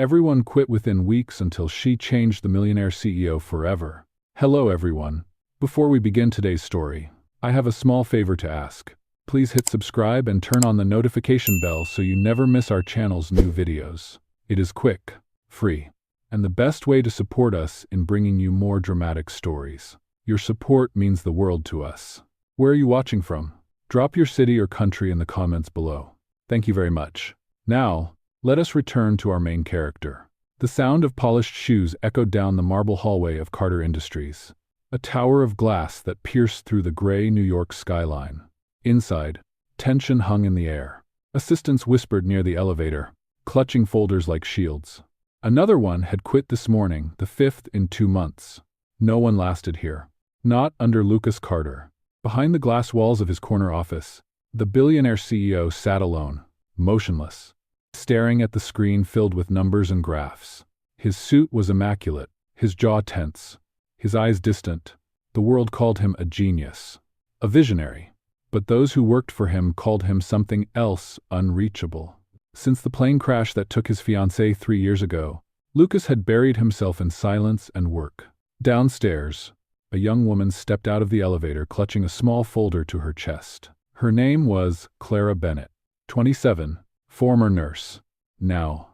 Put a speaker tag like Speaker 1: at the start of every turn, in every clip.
Speaker 1: Everyone quit within weeks until she changed the Millionaire CEO forever. Hello everyone. Before we begin today's story, I have a small favor to ask. Please hit subscribe and turn on the notification bell so you never miss our channel's new videos. It is quick, free, and the best way to support us in bringing you more dramatic stories. Your support means the world to us. Where are you watching from? Drop your city or country in the comments below. Thank you very much. Now, let us return to our main character. The sound of polished shoes echoed down the marble hallway of Carter Industries, a tower of glass that pierced through the gray New York skyline. Inside, tension hung in the air. Assistants whispered near the elevator, clutching folders like shields. Another one had quit this morning, the fifth in 2 months. No one lasted here. Not under Lucas Carter. Behind the glass walls of his corner office, the billionaire CEO sat alone, motionless, staring at the screen filled with numbers and graphs. His suit was immaculate, his jaw tense, his eyes distant. The world called him a genius, a visionary. But those who worked for him called him something else, unreachable. Since the plane crash that took his fiancée 3 years ago, Lucas had buried himself in silence and work. Downstairs, a young woman stepped out of the elevator clutching a small folder to her chest. Her name was Clara Bennett, 27, former nurse, now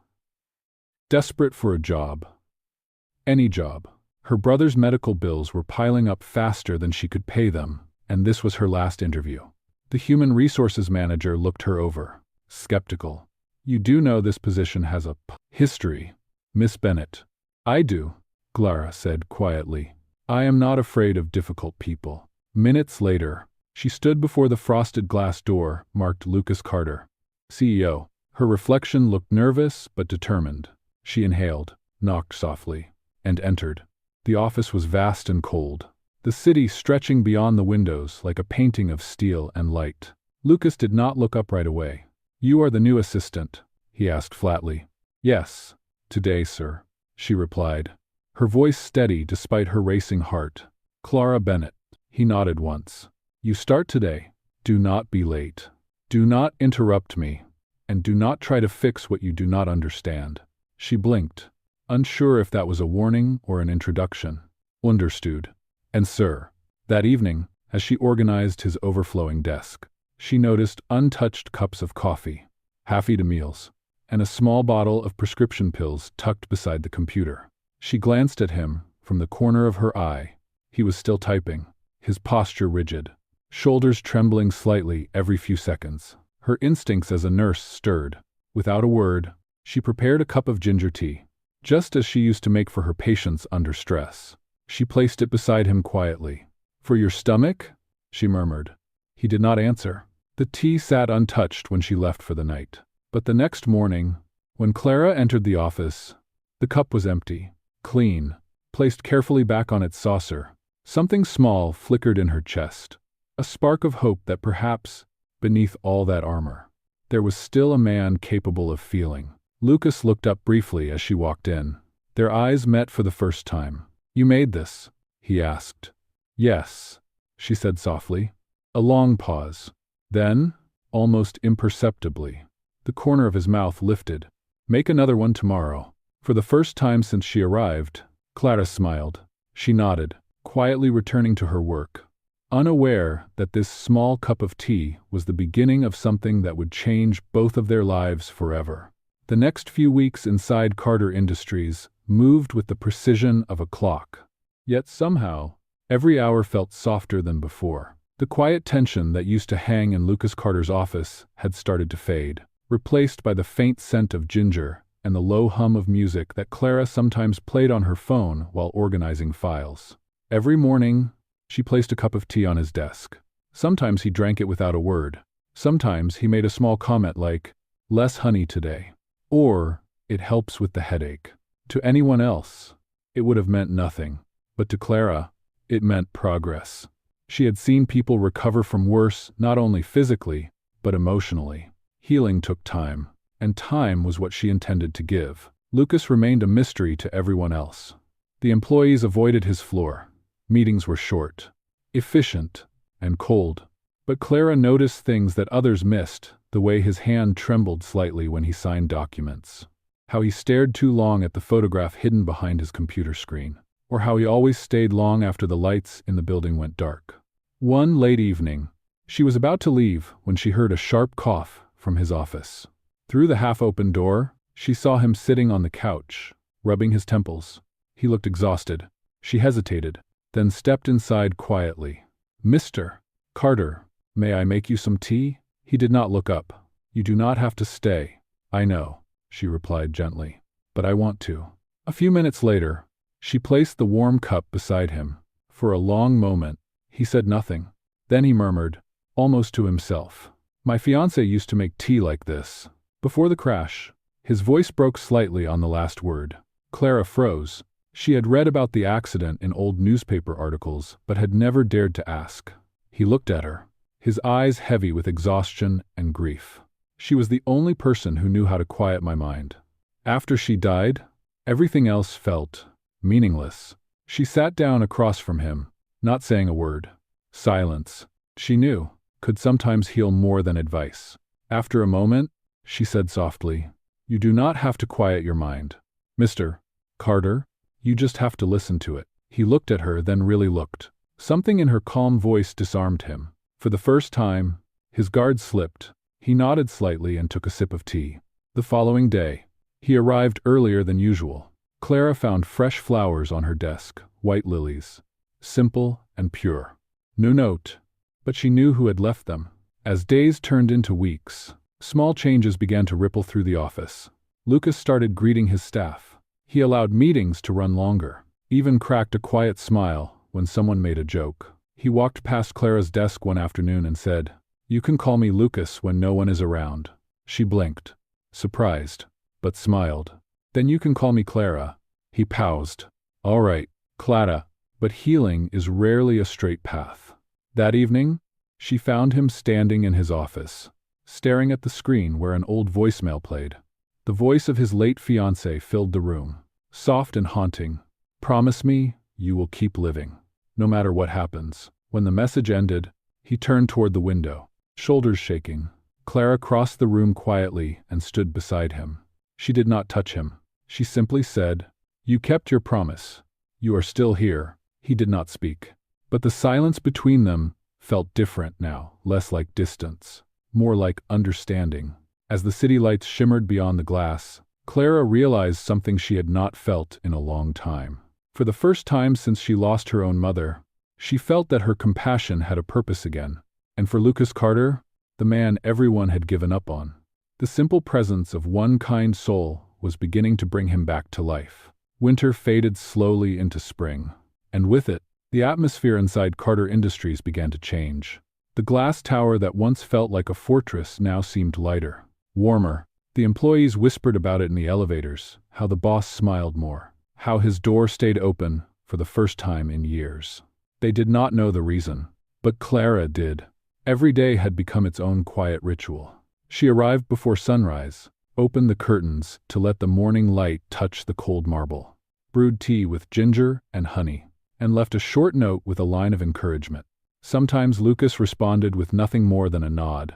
Speaker 1: desperate for a job. Any job. Her brother's medical bills were piling up faster than she could pay them, and this was her last interview. The human resources manager looked her over, skeptical. You do know this position has a history, Miss Bennett. I do, Clara said quietly. I am not afraid of difficult people. Minutes later, she stood before the frosted glass door marked Lucas Carter, CEO. Her reflection looked nervous but determined. She inhaled, knocked softly, and entered. The office was vast and cold, the city stretching beyond the windows like a painting of steel and light. Lucas did not look up right away. You are the new assistant, he asked flatly. Yes, today, sir, she replied, her voice steady despite her racing heart. Clara Bennett. He nodded once. You start today. Do not be late. Do not interrupt me, and do not try to fix what you do not understand. She blinked, unsure if that was a warning or an introduction. Understood. And sir, that evening, as she organized his overflowing desk, she noticed untouched cups of coffee, half-eaten meals, and a small bottle of prescription pills tucked beside the computer. She glanced at him from the corner of her eye. He was still typing, his posture rigid, shoulders trembling slightly every few seconds. Her instincts as a nurse stirred. Without a word, she prepared a cup of ginger tea, just as she used to make for her patients under stress. She placed it beside him quietly. For your stomach? She murmured. He did not answer. The tea sat untouched when she left for the night. But the next morning, when Clara entered the office, the cup was empty, clean, placed carefully back on its saucer. Something small flickered in her chest, a spark of hope that perhaps, beneath all that armor, there was still a man capable of feeling. Lucas looked up briefly as she walked in. Their eyes met for the first time. You made this? He asked. Yes, she said softly. A long pause. Then, almost imperceptibly, the corner of his mouth lifted. Make another one tomorrow. For the first time since she arrived, Clara smiled. She nodded, quietly returning to her work, unaware that this small cup of tea was the beginning of something that would change both of their lives forever. The next few weeks inside Carter Industries moved with the precision of a clock. Yet somehow, every hour felt softer than before. The quiet tension that used to hang in Lucas Carter's office had started to fade, replaced by the faint scent of ginger and the low hum of music that Clara sometimes played on her phone while organizing files. Every morning, she placed a cup of tea on his desk. Sometimes he drank it without a word. Sometimes he made a small comment like, "Less honey today," or "It helps with the headache." To anyone else, it would have meant nothing, but to Clara, it meant progress. She had seen people recover from worse not only physically, but emotionally. Healing took time, and time was what she intended to give. Lucas remained a mystery to everyone else. The employees avoided his floor. Meetings were short, efficient, and cold. But Clara noticed things that others missed, the way his hand trembled slightly when he signed documents, how he stared too long at the photograph hidden behind his computer screen, or how he always stayed long after the lights in the building went dark. One late evening, she was about to leave when she heard a sharp cough from his office. Through the half-open door, she saw him sitting on the couch, rubbing his temples. He looked exhausted. She hesitated, then stepped inside quietly. "Mr. Carter, may I make you some tea?" He did not look up. "You do not have to stay." "I know," she replied gently, "but I want to." A few minutes later, she placed the warm cup beside him. For a long moment, he said nothing. Then he murmured, almost to himself, "My fiancé used to make tea like this." Before the crash, his voice broke slightly on the last word. Clara froze. She had read about the accident in old newspaper articles, but had never dared to ask. He looked at her, his eyes heavy with exhaustion and grief. "She was the only person who knew how to quiet my mind. After she died, everything else felt meaningless." She sat down across from him, not saying a word. Silence, she knew, could sometimes heal more than advice. After a moment, she said softly, "You do not have to quiet your mind, Mr. Carter. You just have to listen to it." He looked at her, then really looked. Something in her calm voice disarmed him. For the first time, his guard slipped. He nodded slightly and took a sip of tea. The following day, he arrived earlier than usual. Clara found fresh flowers on her desk, white lilies, simple and pure. No note, but she knew who had left them. As days turned into weeks, small changes began to ripple through the office. Lucas started greeting his staff. He allowed meetings to run longer, even cracked a quiet smile when someone made a joke. He walked past Clara's desk one afternoon and said, "You can call me Lucas when no one is around." She blinked, surprised, but smiled. "Then you can call me Clara." He paused. "All right, Clara, but healing is rarely a straight path." That evening, she found him standing in his office, staring at the screen where an old voicemail played. The voice of his late fiancée filled the room, soft and haunting. "Promise me you will keep living, no matter what happens." When the message ended, he turned toward the window, shoulders shaking. Clara crossed the room quietly and stood beside him. She did not touch him. She simply said, "You kept your promise. You are still here." He did not speak. But the silence between them felt different now, less like distance, more like understanding. As the city lights shimmered beyond the glass, Clara realized something she had not felt in a long time. For the first time since she lost her own mother, she felt that her compassion had a purpose again. And for Lucas Carter, the man everyone had given up on, the simple presence of one kind soul was beginning to bring him back to life. Winter faded slowly into spring, and with it, the atmosphere inside Carter Industries began to change. The glass tower that once felt like a fortress now seemed lighter, warmer. The employees whispered about it in the elevators, how the boss smiled more, how his door stayed open for the first time in years. They did not know the reason, but Clara did. Every day had become its own quiet ritual. She arrived before sunrise, opened the curtains to let the morning light touch the cold marble, brewed tea with ginger and honey, and left a short note with a line of encouragement. Sometimes Lucas responded with nothing more than a nod.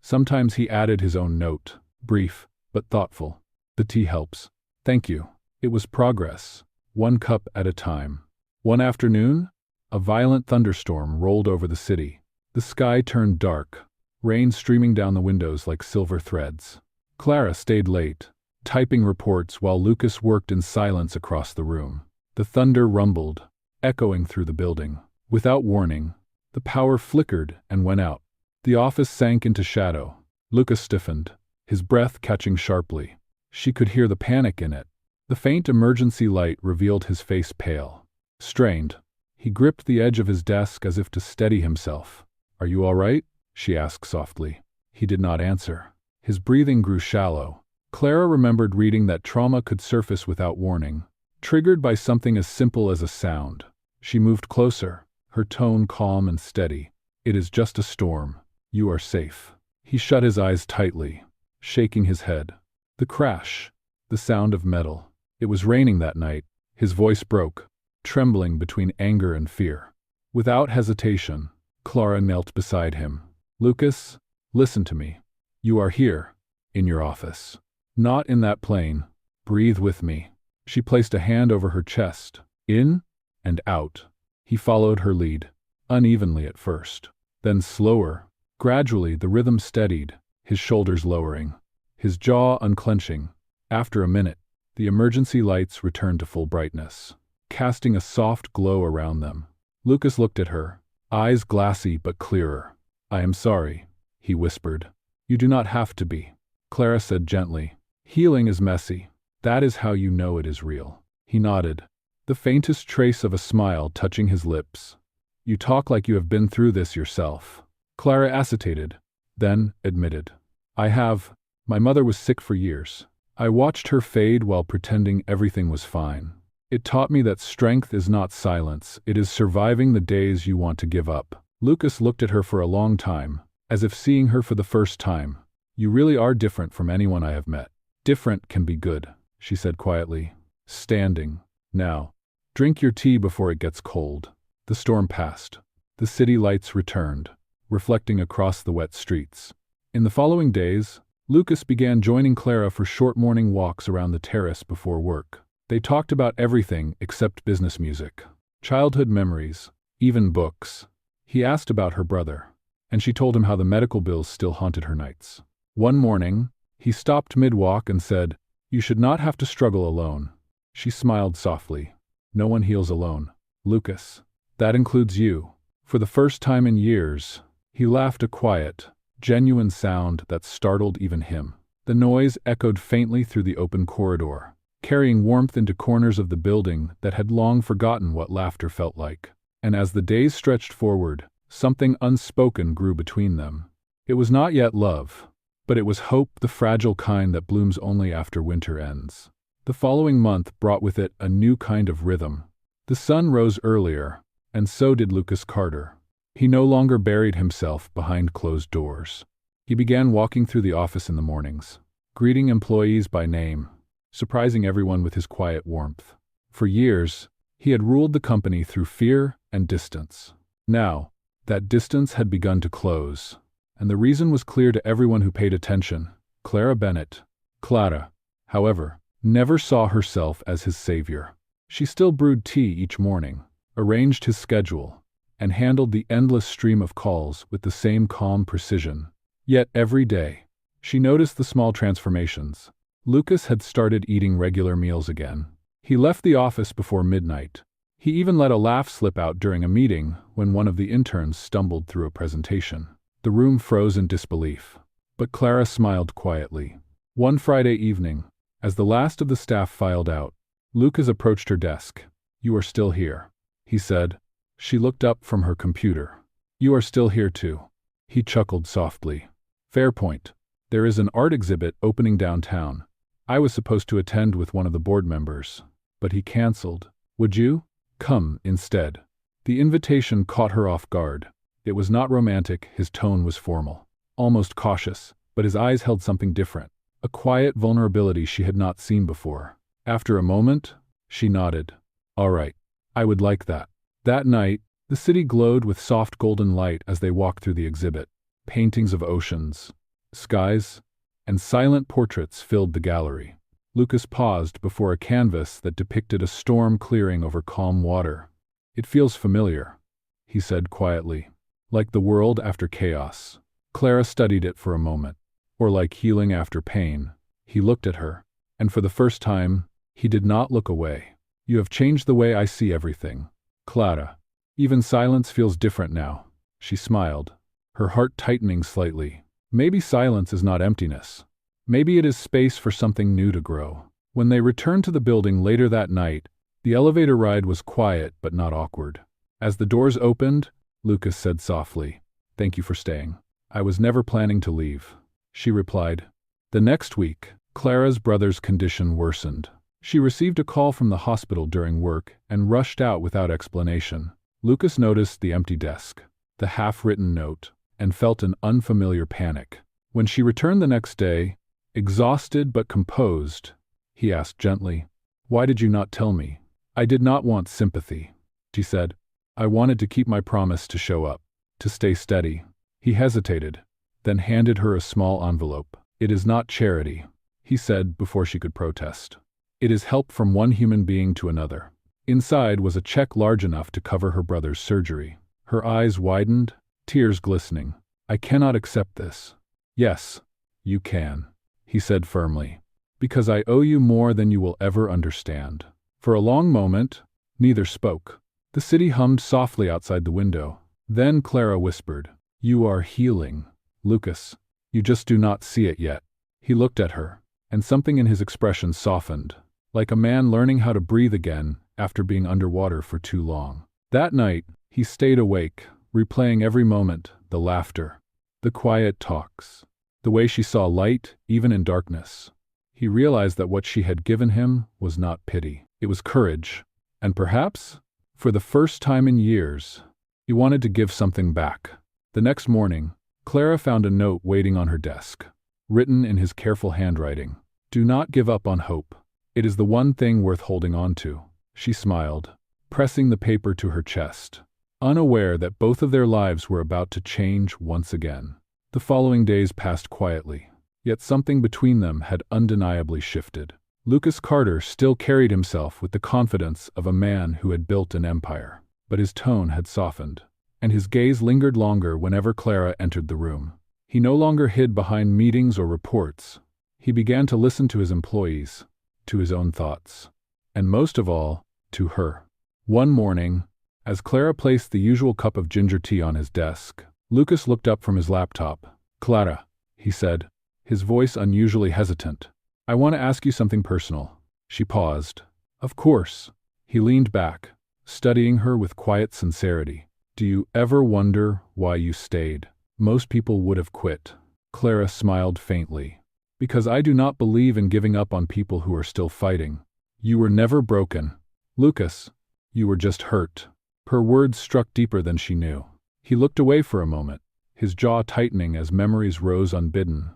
Speaker 1: Sometimes he added his own note, brief but thoughtful. "The tea helps. Thank you." It was progress, one cup at a time. One afternoon, a violent thunderstorm rolled over the city. The sky turned dark, rain streaming down the windows like silver threads. Clara stayed late, typing reports while Lucas worked in silence across the room. The thunder rumbled, echoing through the building. Without warning, the power flickered and went out. The office sank into shadow. Lucas stiffened, his breath catching sharply. She could hear the panic in it. The faint emergency light revealed his face pale, strained. He gripped the edge of his desk as if to steady himself. "Are you all right?" she asked softly. He did not answer. His breathing grew shallow. Clara remembered reading that trauma could surface without warning, triggered by something as simple as a sound. She moved closer, her tone calm and steady. "It is just a storm. You are safe." He shut his eyes tightly, shaking his head. The crash, the sound of metal. It was raining that night. His voice broke, trembling between anger and fear. Without hesitation, Clara knelt beside him. "Lucas, listen to me. You are here, in your office. Not in that plane, Breathe with me. She placed a hand over her chest. In and out. He followed her lead, unevenly at first. Then slower. Gradually the rhythm steadied, his shoulders lowering, his jaw unclenching. After a minute, the emergency lights returned to full brightness, casting a soft glow around them. Lucas looked at her, eyes glassy but clearer. "I am sorry," he whispered. "You do not have to be," Clara said gently. "Healing is messy. That is how you know it is real." He nodded, the faintest trace of a smile touching his lips. "You talk like you have been through this yourself." Clara acetated, then admitted. "I have. My mother was sick for years. I watched her fade while pretending everything was fine. It taught me that strength is not silence, it is surviving the days you want to give up." Lucas looked at her for a long time, as if seeing her for the first time. "You really are different from anyone I have met." "Different can be good," she said quietly, standing. "Now, drink your tea before it gets cold." The storm passed. The city lights returned, reflecting across the wet streets. In the following days, Lucas began joining Clara for short morning walks around the terrace before work. They talked about everything except business music, childhood memories, even books. He asked about her brother, and she told him how the medical bills still haunted her nights. One morning, he stopped mid-walk and said, "You should not have to struggle alone." She smiled softly. "No one heals alone, Lucas. That includes you." For the first time in years, he laughed, a quiet, genuine sound that startled even him. The noise echoed faintly through the open corridor, carrying warmth into corners of the building that had long forgotten what laughter felt like. And as the days stretched forward, something unspoken grew between them. It was not yet love, but it was hope, the fragile kind that blooms only after winter ends. The following month brought with it a new kind of rhythm. The sun rose earlier, and so did Lucas Carter. He no longer buried himself behind closed doors. He began walking through the office in the mornings, greeting employees by name, surprising everyone with his quiet warmth. For years, he had ruled the company through fear and distance. Now, that distance had begun to close, and the reason was clear to everyone who paid attention. Clara Bennett, Clara, however, never saw herself as his savior. She still brewed tea each morning, arranged his schedule, and handled the endless stream of calls with the same calm precision. Yet every day, she noticed the small transformations. Lucas had started eating regular meals again. He left the office before midnight. He even let a laugh slip out during a meeting when one of the interns stumbled through a presentation. The room froze in disbelief, but Clara smiled quietly. One Friday evening, as the last of the staff filed out, Lucas approached her desk. "You are still here," he said. She looked up from her computer. "You are still here too." He chuckled softly. "Fair point. There is an art exhibit opening downtown. I was supposed to attend with one of the board members, but he canceled. Would you come instead?" The invitation caught her off guard. It was not romantic, his tone was formal, almost cautious, but his eyes held something different, a quiet vulnerability she had not seen before. After a moment, she nodded. "All right, I would like that." That night, the city glowed with soft golden light as they walked through the exhibit. Paintings of oceans, skies, and silent portraits filled the gallery. Lucas paused before a canvas that depicted a storm clearing over calm water. "It feels familiar," he said quietly. "Like the world after chaos." Clara studied it for a moment. "Or like healing after pain." He looked at her, and for the first time, he did not look away. "You have changed the way I see everything, Clara. Even silence feels different now." She smiled, her heart tightening slightly. Maybe silence is not emptiness. Maybe it is space for something new to grow. When they returned to the building later that night, the elevator ride was quiet but not awkward. As the doors opened, Lucas said softly, "Thank you for staying." "I was never planning to leave," she replied. The next week, Clara's brother's condition worsened. She received a call from the hospital during work and rushed out without explanation. Lucas noticed the empty desk, the half-written note, and felt an unfamiliar panic. When she returned the next day, exhausted but composed, he asked gently, "Why did you not tell me?" "I did not want sympathy," she said. "I wanted to keep my promise to show up, to stay steady." He hesitated, then handed her a small envelope. "It is not charity," he said before she could protest. It is help from one human being to another. Inside was a check large enough to cover her brother's surgery. Her eyes widened, tears glistening. I cannot accept this. Yes, you can, he said firmly. Because I owe you more than you will ever understand. For a long moment, neither spoke. The city hummed softly outside the window. Then Clara whispered, "You are healing, Lucas. You just do not see it yet." He looked at her, and something in his expression softened, like a man learning how to breathe again after being underwater for too long. That night, he stayed awake, replaying every moment, the laughter, the quiet talks, the way she saw light even in darkness. He realized that what she had given him was not pity. It was courage, and perhaps, for the first time in years, he wanted to give something back. The next morning, Clara found a note waiting on her desk, written in his careful handwriting. "Do not give up on hope. It is the one thing worth holding on to." She smiled, pressing the paper to her chest, unaware that both of their lives were about to change once again. The following days passed quietly, yet something between them had undeniably shifted. Lucas Carter still carried himself with the confidence of a man who had built an empire, but his tone had softened, and his gaze lingered longer whenever Clara entered the room. He no longer hid behind meetings or reports. He began to listen to his employees, to his own thoughts, and most of all, to her. One morning, as Clara placed the usual cup of ginger tea on his desk, Lucas looked up from his laptop. "Clara," he said, his voice unusually hesitant, "I want to ask you something personal." She paused. "Of course." He leaned back, studying her with quiet sincerity. "Do you ever wonder why you stayed? Most people would have quit." Clara smiled faintly. "Because I do not believe in giving up on people who are still fighting." "You were never broken, Lucas. You were just hurt." Her words struck deeper than she knew. He looked away for a moment, his jaw tightening as memories rose unbidden.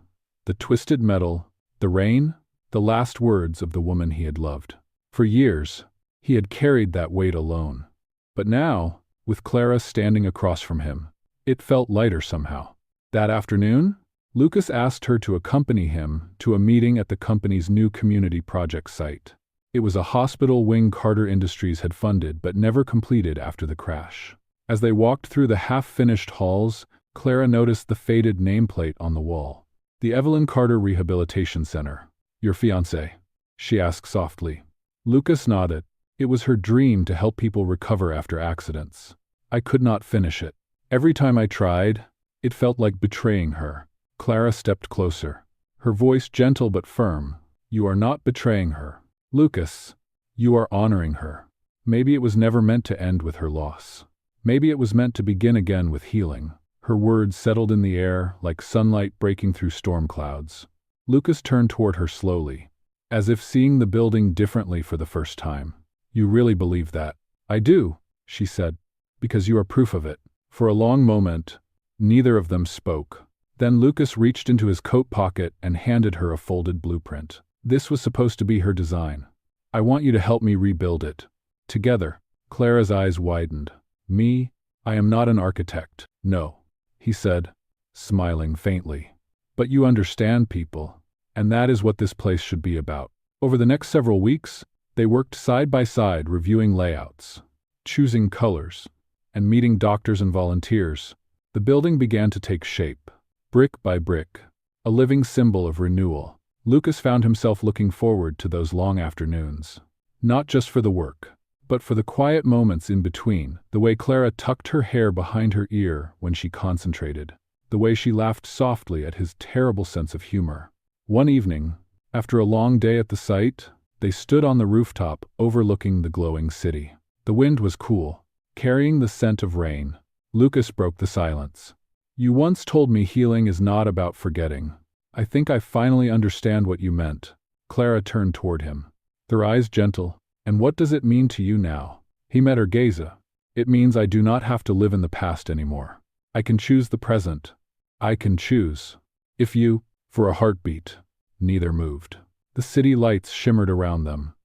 Speaker 1: The twisted metal, the rain, the last words of the woman he had loved. For years, he had carried that weight alone. But now, with Clara standing across from him, it felt lighter somehow. That afternoon, Lucas asked her to accompany him to a meeting at the company's new community project site. It was a hospital wing Carter Industries had funded but never completed after the crash. As they walked through the half-finished halls, Clara noticed the faded nameplate on the wall. "The Evelyn Carter Rehabilitation Center. Your fiancé?" she asked softly. Lucas nodded. It was her dream to help people recover after accidents. "I could not finish it. Every time I tried, it felt like betraying her." Clara stepped closer, her voice gentle but firm. "You are not betraying her, Lucas. You are honoring her. Maybe it was never meant to end with her loss. Maybe it was meant to begin again with healing." Her words settled in the air like sunlight breaking through storm clouds. Lucas turned toward her slowly, as if seeing the building differently for the first time. "You really believe that?" "I do," she said, "because you are proof of it." For a long moment, neither of them spoke. Then Lucas reached into his coat pocket and handed her a folded blueprint. This was supposed to be her design. "I want you to help me rebuild it. Together." Clara's eyes widened. "Me? I am not an architect." "No," he said, smiling faintly. "But you understand people, and that is what this place should be about." Over the next several weeks, they worked side by side reviewing layouts, choosing colors, and meeting doctors and volunteers. The building began to take shape, brick by brick, a living symbol of renewal. Lucas found himself looking forward to those long afternoons, not just for the work, but for the quiet moments in between, the way Clara tucked her hair behind her ear when she concentrated, the way she laughed softly at his terrible sense of humor. One evening, after a long day at the site, they stood on the rooftop overlooking the glowing city. The wind was cool, carrying the scent of rain. Lucas broke the silence. "You once told me healing is not about forgetting. I think I finally understand what you meant." Clara turned toward him, their eyes gentle. "And what does it mean to you now?" He met her gaze. "It means I do not have to live in the past anymore. I can choose the present. I can choose." "If you..." For a heartbeat, neither moved. The city lights shimmered around them,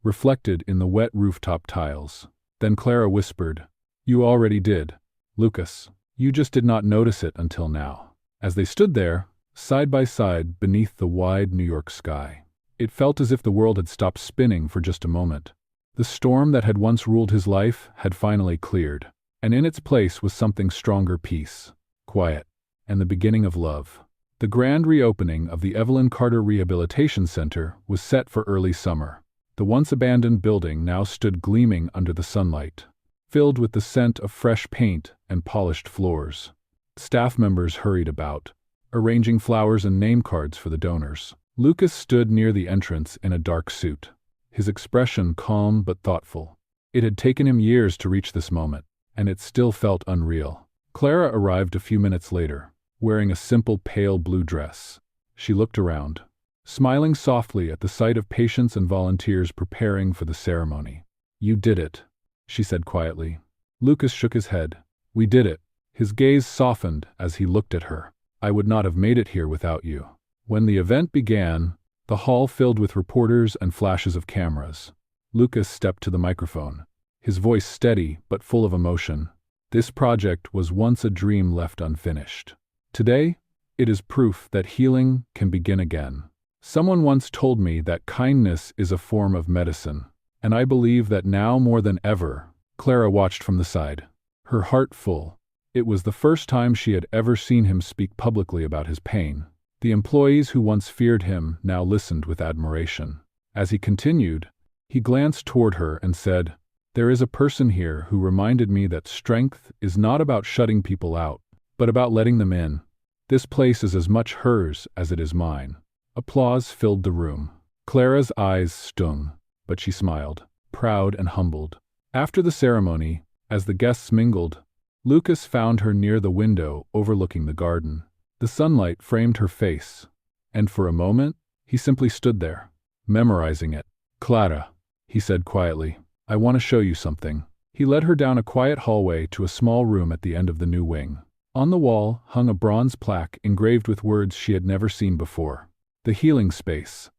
Speaker 1: reflected in the wet rooftop tiles. Then Clara whispered, "You already did, Lucas. You just did not notice it until now." As they stood there, side by side beneath the wide New York sky, It felt as if the world had stopped spinning for just a moment. The storm that had once ruled his life had finally cleared, and in its place was something stronger: peace, quiet, and the beginning of love. The grand reopening of the Evelyn Carter Rehabilitation Center was set for early summer. The once abandoned building now stood gleaming under the sunlight, filled with the scent of fresh paint and polished floors. Staff members hurried about, arranging flowers and name cards for the donors. Lucas stood near the entrance in a dark suit, his expression calm but thoughtful. It had taken him years to reach this moment, and it still felt unreal. Clara arrived a few minutes later, wearing a simple pale blue dress. She looked around, smiling softly at the sight of patients and volunteers preparing for the ceremony. "You did it," she said quietly. Lucas shook his head. "We did it." His gaze softened as he looked at her. "I would not have made it here without you." When the event began, the hall filled with reporters and flashes of cameras. Lucas stepped to the microphone, his voice steady but full of emotion. "This project was once a dream left unfinished. Today, it is proof that healing can begin again. Someone once told me that kindness is a form of medicine, and I believe that now more than ever." Clara watched from the side, her heart full. It was the first time she had ever seen him speak publicly about his pain. The employees who once feared him now listened with admiration. As he continued, he glanced toward her and said, "There is a person here who reminded me that strength is not about shutting people out, but about letting them in. This place is as much hers as it is mine." Applause filled the room. Clara's eyes stung, but she smiled, proud and humbled. After the ceremony, as the guests mingled, Lucas found her near the window overlooking the garden. The sunlight framed her face, and for a moment, he simply stood there, memorizing it. "Clara," he said quietly, "I want to show you something." He led her down a quiet hallway to a small room at the end of the new wing. On the wall hung a bronze plaque engraved with words she had never seen before. "The Healing Space."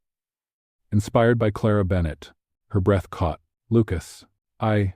Speaker 1: Inspired by Clara Bennett, her breath caught. "Lucas, I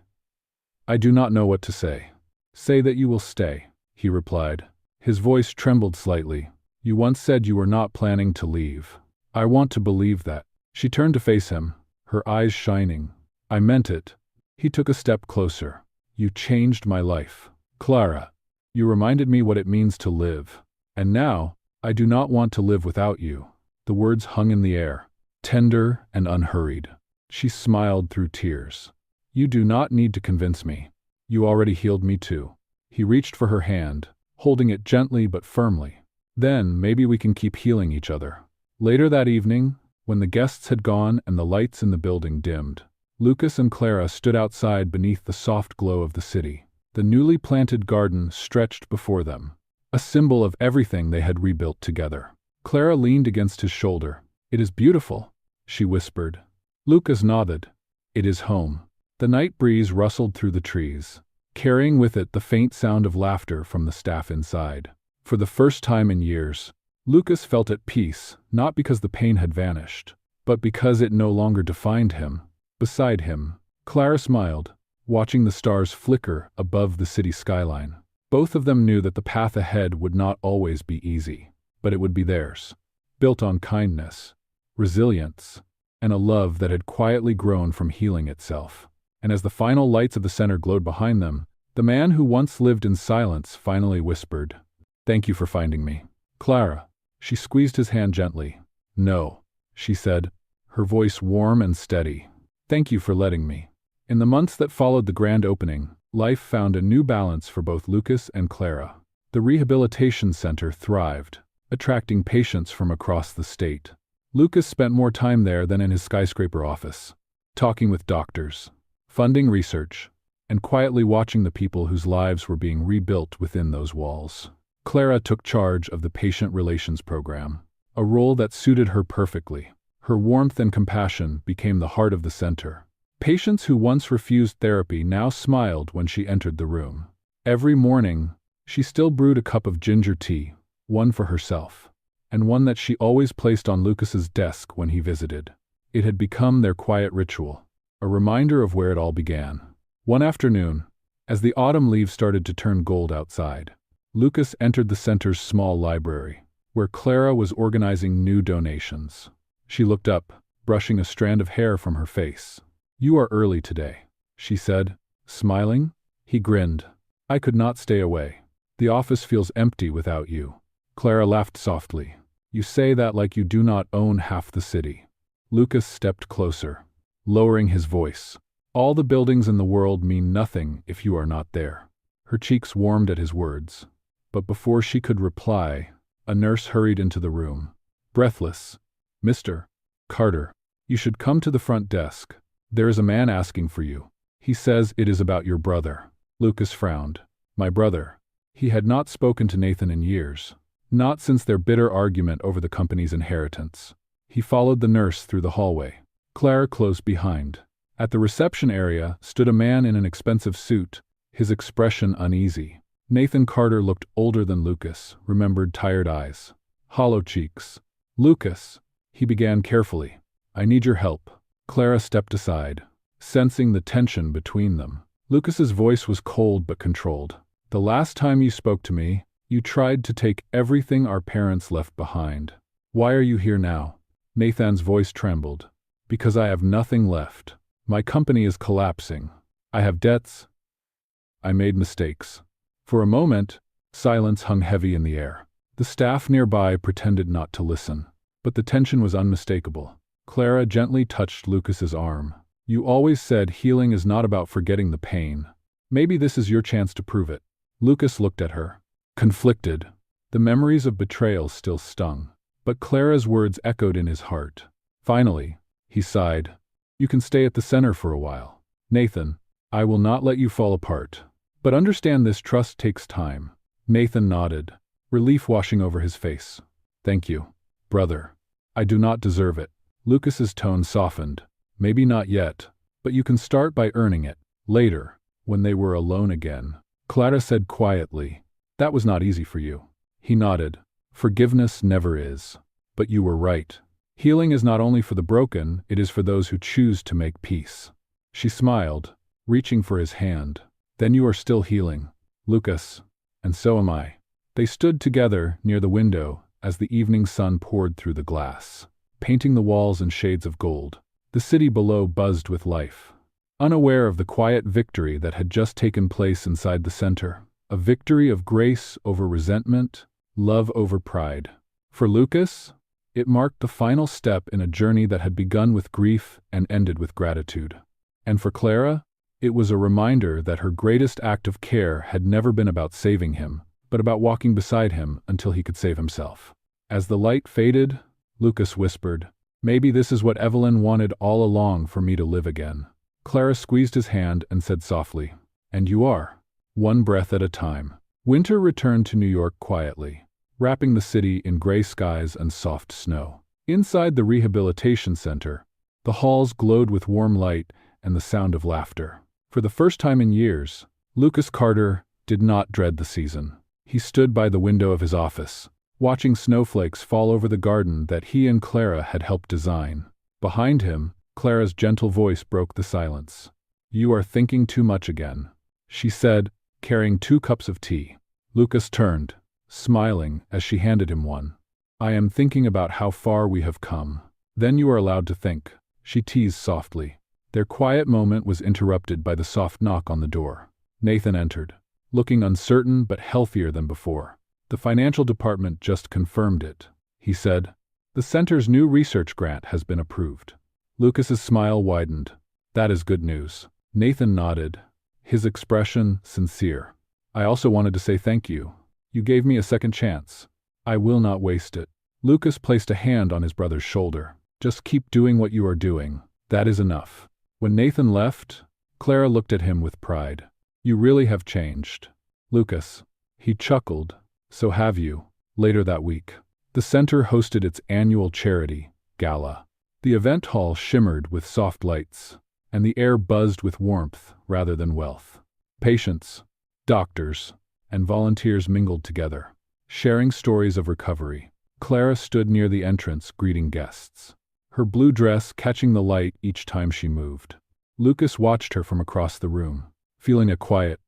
Speaker 1: do not know what to say." "Say that you will stay," he replied. His voice trembled slightly. "You once said you were not planning to leave. I want to believe that." She turned to face him, her eyes shining. "I meant it." He took a step closer. "You changed my life. Clara, you reminded me what it means to live. And now, I do not want to live without you." The words hung in the air, tender and unhurried. She smiled through tears. "You do not need to convince me. You already healed me too." He reached for her hand, holding it gently but firmly. "Then maybe we can keep healing each other." Later that evening, when the guests had gone and the lights in the building dimmed, Lucas and Clara stood outside beneath the soft glow of the city. The newly planted garden stretched before them, a symbol of everything they had rebuilt together. Clara leaned against his shoulder. "It is beautiful," she whispered. Lucas nodded. "It is home." The night breeze rustled through the trees, carrying with it the faint sound of laughter from the staff inside. For the first time in years, Lucas felt at peace, not because the pain had vanished, but because it no longer defined him. Beside him, Clara smiled, watching the stars flicker above the city skyline. Both of them knew that the path ahead would not always be easy, but it would be theirs, built on kindness, resilience, and a love that had quietly grown from healing itself. And as the final lights of the center glowed behind them, the man who once lived in silence finally whispered, "Thank you for finding me." "Clara." She squeezed his hand gently. "No," she said, her voice warm and steady. "Thank you for letting me." In the months that followed the grand opening, life found a new balance for both Lucas and Clara. The rehabilitation center thrived, attracting patients from across the state. Lucas spent more time there than in his skyscraper office, talking with doctors, funding research, and quietly watching the people whose lives were being rebuilt within those walls. Clara took charge of the patient relations program, a role that suited her perfectly. Her warmth and compassion became the heart of the center. Patients who once refused therapy now smiled when she entered the room. Every morning, she still brewed a cup of ginger tea, one for herself, and one that she always placed on Lucas's desk when he visited. It had become their quiet ritual, a reminder of where it all began. One afternoon, as the autumn leaves started to turn gold outside, Lucas entered the center's small library, where Clara was organizing new donations. She looked up, brushing a strand of hair from her face. "You are early today," she said, smiling. He grinned. "I could not stay away. The office feels empty without you." Clara laughed softly. "You say that like you do not own half the city." Lucas stepped closer, lowering his voice. "All the buildings in the world mean nothing if you are not there." Her cheeks warmed at his words. But before she could reply, a nurse hurried into the room. Breathless, "Mr. Carter, you should come to the front desk. There is a man asking for you. He says it is about your brother." Lucas frowned. "My brother." He had not spoken to Nathan in years, not since their bitter argument over the company's inheritance. He followed the nurse through the hallway. Clara closed behind. At the reception area stood a man in an expensive suit, his expression uneasy. Nathan Carter looked older than Lucas, remembered tired eyes, hollow cheeks. "Lucas," he began carefully, "I need your help." Clara stepped aside, sensing the tension between them. Lucas's voice was cold but controlled. "The last time you spoke to me, you tried to take everything our parents left behind. Why are you here now?" Nathan's voice trembled. "Because I have nothing left. My company is collapsing. I have debts. I made mistakes." For a moment, silence hung heavy in the air. The staff nearby pretended not to listen, but the tension was unmistakable. Clara gently touched Lucas's arm. "You always said healing is not about forgetting the pain. Maybe this is your chance to prove it." Lucas looked at her, conflicted. The memories of betrayal still stung, but Clara's words echoed in his heart. Finally, he sighed. "You can stay at the center for a while. Nathan, I will not let you fall apart. But understand this trust takes time." Nathan nodded, relief washing over his face. "Thank you, brother. I do not deserve it." Lucas's tone softened. "Maybe not yet, but you can start by earning it. Later, when they were alone again." Clara said quietly, "That was not easy for you." He nodded. "Forgiveness never is. But you were right. Healing is not only for the broken, it is for those who choose to make peace." She smiled, reaching for his hand. "Then you are still healing, Lucas, and so am I." They stood together near the window as the evening sun poured through the glass, painting the walls in shades of gold. The city below buzzed with life, unaware of the quiet victory that had just taken place inside the center, a victory of grace over resentment, love over pride. For Lucas, it marked the final step in a journey that had begun with grief and ended with gratitude. And for Clara, it was a reminder that her greatest act of care had never been about saving him, but about walking beside him until he could save himself. As the light faded, Lucas whispered, "Maybe this is what Evelyn wanted all along, for me to live again." Clara squeezed his hand and said softly, "And you are." One breath at a time. Winter returned to New York quietly, wrapping the city in gray skies and soft snow. Inside the rehabilitation center, the halls glowed with warm light and the sound of laughter. For the first time in years, Lucas Carter did not dread the season. He stood by the window of his office, watching snowflakes fall over the garden that he and Clara had helped design. Behind him, Clara's gentle voice broke the silence. "You are thinking too much again," she said, carrying 2 cups of tea. Lucas turned, smiling as she handed him one. "I am thinking about how far we have come." "Then you are allowed to think," she teased softly. Their quiet moment was interrupted by the soft knock on the door. Nathan entered, looking uncertain but healthier than before. "The financial department just confirmed it," he said. "The center's new research grant has been approved." Lucas's smile widened. "That is good news." Nathan nodded, his expression sincere. "I also wanted to say thank you. You gave me a second chance. I will not waste it." Lucas placed a hand on his brother's shoulder. "Just keep doing what you are doing. That is enough." When Nathan left, Clara looked at him with pride. "You really have changed, Lucas." He chuckled. "So have you." Later that week, the center hosted its annual charity gala. The event hall shimmered with soft lights, and the air buzzed with warmth rather than wealth. Patients, doctors, and volunteers mingled together, sharing stories of recovery. Clara stood near the entrance greeting guests, her blue dress catching the light each time she moved. Lucas watched her from across the room, feeling a quiet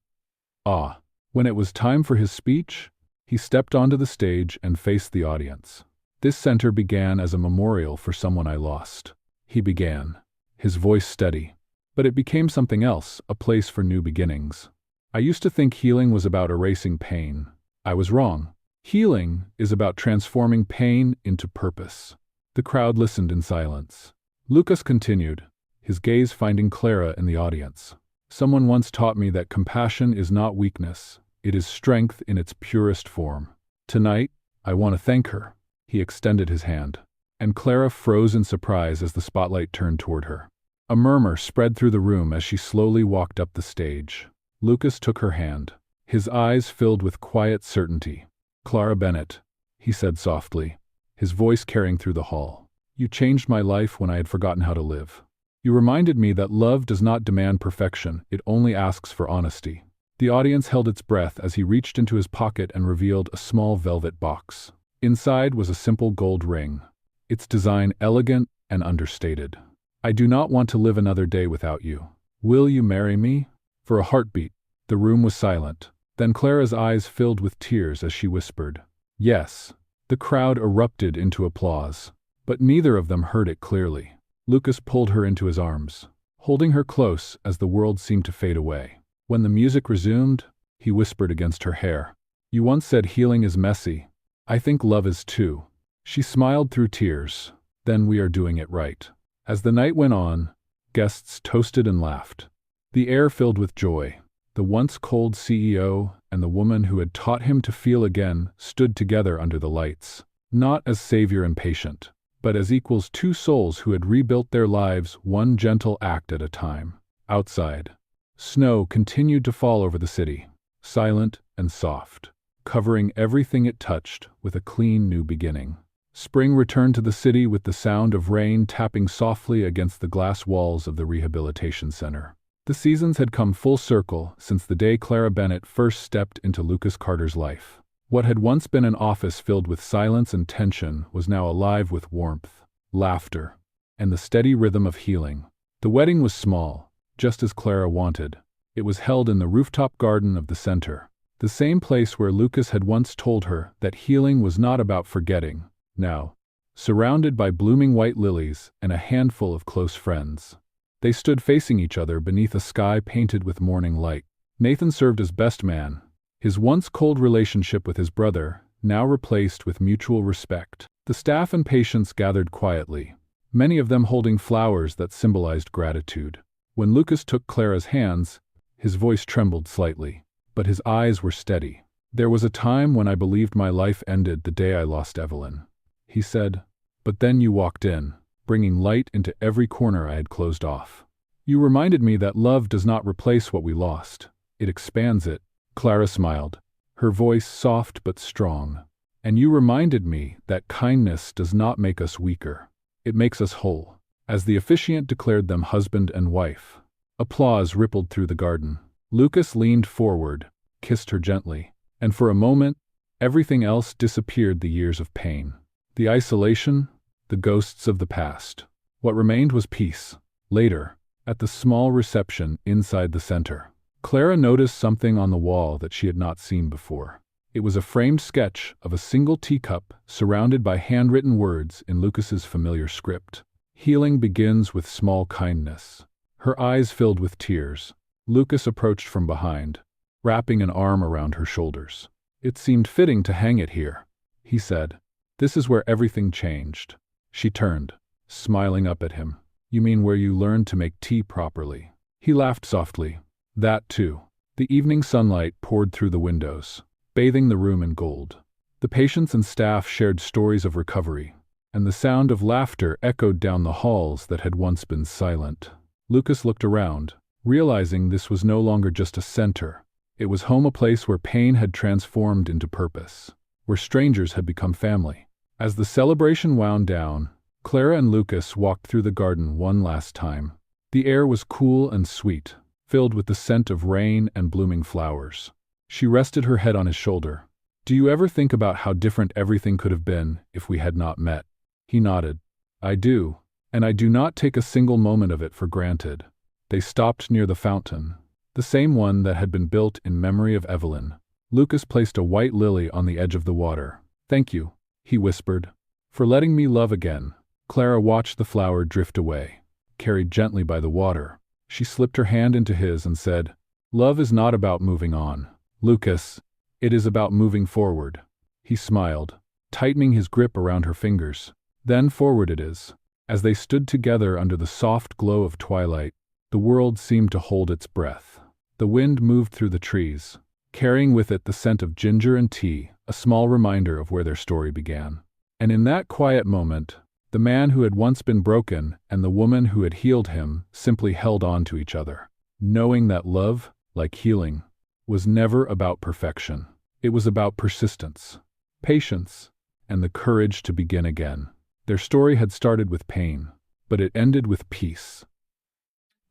Speaker 1: awe. When it was time for his speech, he stepped onto the stage and faced the audience. "This center began as a memorial for someone I lost. he began, his voice steady. But it became something else, a place for new beginnings. I used to think healing was about erasing pain. I was wrong. Healing is about transforming pain into purpose. The crowd listened in silence. Lucas continued, his gaze finding Clara in the audience. Someone once taught me that compassion is not weakness, it is strength in its purest form. Tonight, I want to thank her. He extended his hand, and Clara froze in surprise as the spotlight turned toward her. A murmur spread through the room as she slowly walked up the stage. Lucas took her hand, his eyes filled with quiet certainty. "Clara Bennett," he said softly, his voice carrying through the hall. "You changed my life when I had forgotten how to live. You reminded me that love does not demand perfection, it only asks for honesty." The audience held its breath as he reached into his pocket and revealed a small velvet box. Inside was a simple gold ring, its design elegant and understated. "I do not want to live another day without you. Will you marry me?" For a heartbeat, the room was silent. Then Clara's eyes filled with tears as she whispered, "Yes." The crowd erupted into applause, but neither of them heard it clearly. Lucas pulled her into his arms, holding her close as the world seemed to fade away. When the music resumed, he whispered against her hair, "You once said healing is messy. I think love is too." She smiled through tears. "Then we are doing it right." As the night went on, guests toasted and laughed. The air filled with joy. The once cold CEO and the woman who had taught him to feel again stood together under the lights, not as savior and patient, but as equals, two souls who had rebuilt their lives one gentle act at a time. Outside, snow continued to fall over the city, silent and soft, covering everything it touched with a clean new beginning. Spring returned to the city with the sound of rain tapping softly against the glass walls of the rehabilitation center. The seasons had come full circle since the day Clara Bennett first stepped into Lucas Carter's life. What had once been an office filled with silence and tension was now alive with warmth, laughter, and the steady rhythm of healing. The wedding was small, just as Clara wanted. It was held in the rooftop garden of the center, the same place where Lucas had once told her that healing was not about forgetting. Now, surrounded by blooming white lilies and a handful of close friends, they stood facing each other beneath a sky painted with morning light. Nathan served as best man, his once cold relationship with his brother now replaced with mutual respect. The staff and patients gathered quietly, many of them holding flowers that symbolized gratitude. When Lucas took Clara's hands, his voice trembled slightly, but his eyes were steady. "There was a time when I believed my life ended the day I lost Evelyn," he said, "but then you walked in, bringing light into every corner I had closed off. You reminded me that love does not replace what we lost, it expands it." Clara smiled, her voice soft but strong. "And you reminded me that kindness does not make us weaker, it makes us whole." As the officiant declared them husband and wife, applause rippled through the garden. Lucas leaned forward, kissed her gently, and for a moment, everything else disappeared: the years of pain, the isolation, the ghosts of the past. What remained was peace. Later, at the small reception inside the center, Clara noticed something on the wall that she had not seen before. It was a framed sketch of a single teacup surrounded by handwritten words in Lucas's familiar script. "Healing begins with small kindness." Her eyes filled with tears. Lucas approached from behind, wrapping an arm around her shoulders. "It seemed fitting to hang it here," he said. "This is where everything changed." She turned, smiling up at him. "You mean where you learned to make tea properly?" He laughed softly. "That too." The evening sunlight poured through the windows, bathing the room in gold. The patients and staff shared stories of recovery, and the sound of laughter echoed down the halls that had once been silent. Lucas looked around, realizing this was no longer just a center. It was home, a place where pain had transformed into purpose, where strangers had become family. As the celebration wound down, Clara and Lucas walked through the garden one last time. The air was cool and sweet, filled with the scent of rain and blooming flowers. She rested her head on his shoulder. "Do you ever think about how different everything could have been if we had not met?" He nodded. "I do, and I do not take a single moment of it for granted." They stopped near the fountain, the same one that had been built in memory of Evelyn. Lucas placed a white lily on the edge of the water. "Thank you," he whispered, "for letting me love again." Clara watched the flower drift away, carried gently by the water. She slipped her hand into his and said, "Love is not about moving on, Lucas. It is about moving forward." He smiled, tightening his grip around her fingers. "Then forward it is." As they stood together under the soft glow of twilight, the world seemed to hold its breath. The wind moved through the trees, carrying with it the scent of ginger and tea, a small reminder of where their story began. And in that quiet moment, the man who had once been broken and the woman who had healed him simply held on to each other, knowing that love, like healing, was never about perfection. It was about persistence, patience, and the courage to begin again. Their story had started with pain, but it ended with peace.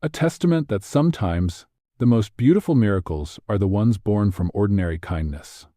Speaker 1: A testament that sometimes the most beautiful miracles are the ones born from ordinary kindness.